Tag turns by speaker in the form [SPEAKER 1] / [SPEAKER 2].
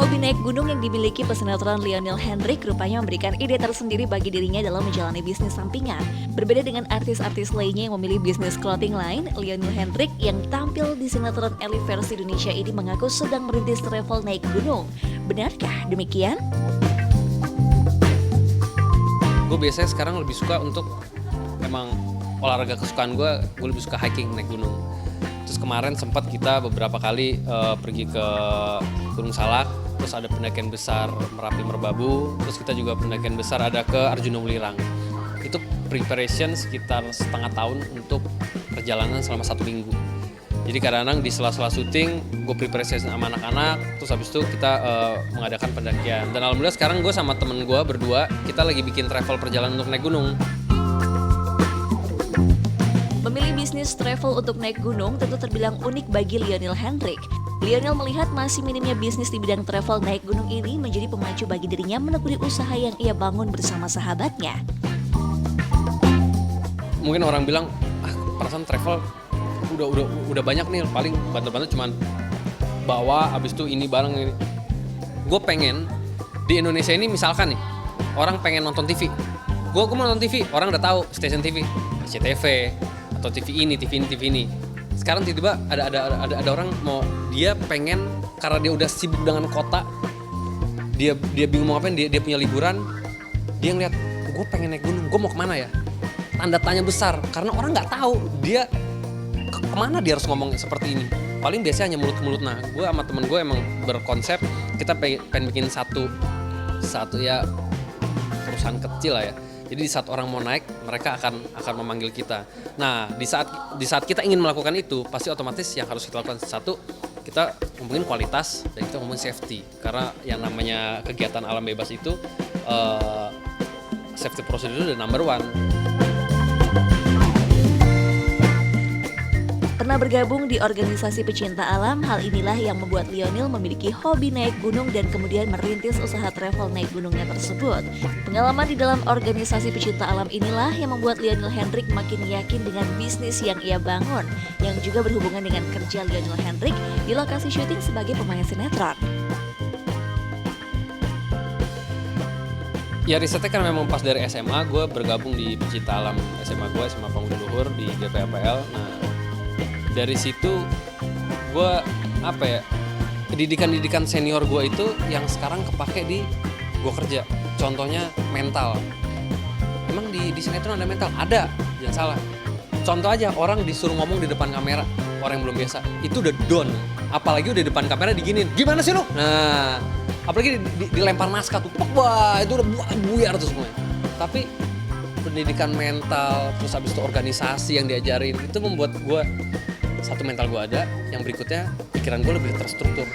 [SPEAKER 1] Hobi naik gunung yang dimiliki pesinetron Lionel Hendrik rupanya memberikan ide tersendiri bagi dirinya dalam menjalani bisnis sampingan. Berbeda dengan artis-artis lainnya yang memilih bisnis clothing line, Lionel Hendrik yang tampil di sinetron Elite versi Indonesia ini mengaku sedang merintis travel naik gunung. Benarkah demikian?
[SPEAKER 2] Gue biasanya sekarang lebih suka untuk emang olahraga kesukaan gue lebih suka hiking, naik gunung. Terus kemarin sempat kita beberapa kali pergi ke Gunung Salak, terus ada pendakian besar Merapi Merbabu, terus kita juga pendakian besar ada ke Arjuna Welirang. Itu preparation sekitar setengah tahun untuk perjalanan selama 1 minggu. Jadi kadang-kadang di sela-sela syuting gue preparation sama anak-anak, terus habis itu kita mengadakan pendakian. Dan alhamdulillah sekarang gue sama temen gue berdua, kita lagi bikin travel perjalanan untuk naik gunung.
[SPEAKER 1] Memilih bisnis travel untuk naik gunung tentu terbilang unik bagi Lionel Hendrik. Lionel melihat masih minimnya bisnis di bidang travel naik gunung ini menjadi pemacu bagi dirinya menekuni usaha yang ia bangun bersama sahabatnya.
[SPEAKER 2] Mungkin orang bilang, perasaan travel udah banyak nih, paling bantu-bantu cuman bawa, abis itu ini barang ini. Gue pengen di Indonesia ini misalkan nih, orang pengen nonton TV. Gue mau nonton TV, orang udah tahu stasiun TV, SCTV atau TV ini. Sekarang tiba-tiba ada orang dia pengen karena dia udah sibuk dengan kota, dia bingung mau ngapain, dia punya liburan, dia ngeliat gue pengen naik gunung, gue mau kemana ya? Tanda tanya besar karena orang nggak tahu dia kemana dia harus ngomong seperti ini. Paling biasanya hanya mulut ke mulut. Nah, gue sama temen gue emang berkonsep kita pengen bikin satu ya perusahaan kecil lah ya. Jadi di saat orang mau naik, mereka akan memanggil kita. Nah, di saat kita ingin melakukan itu, pasti otomatis yang harus kita lakukan satu, kita ngomongin kualitas dan kita ngomongin safety. Karena yang namanya kegiatan alam bebas itu safety prosedur udah number 1.
[SPEAKER 1] Pernah bergabung di organisasi pecinta alam, hal inilah yang membuat Lionel memiliki hobi naik gunung dan kemudian merintis usaha travel naik gunungnya tersebut. Pengalaman di dalam organisasi pecinta alam inilah yang membuat Lionel Hendrik makin yakin dengan bisnis yang ia bangun, yang juga berhubungan dengan kerja Lionel Hendrik di lokasi syuting sebagai pemain sinetron.
[SPEAKER 2] Ya risetnya kan memang pas dari SMA, gue bergabung di pecinta alam SMA gue, SMA Pemuda Luhur di GPAPL. Nah, dari situ gue pendidikan senior gue itu yang sekarang kepake di gue kerja. Contohnya mental. Emang di sinetron ada mental? Ada, jangan salah. Contoh aja, orang disuruh ngomong di depan kamera, orang yang belum biasa, itu udah down. Apalagi udah di depan kamera diginin, gimana sih lu? Nah, apalagi dilempar naskah tuh, wah itu udah buyar tuh semuanya. Tapi pendidikan mental, terus habis itu organisasi yang diajarin, itu membuat gue, satu mental gue ada, yang berikutnya pikiran gue lebih terstruktur.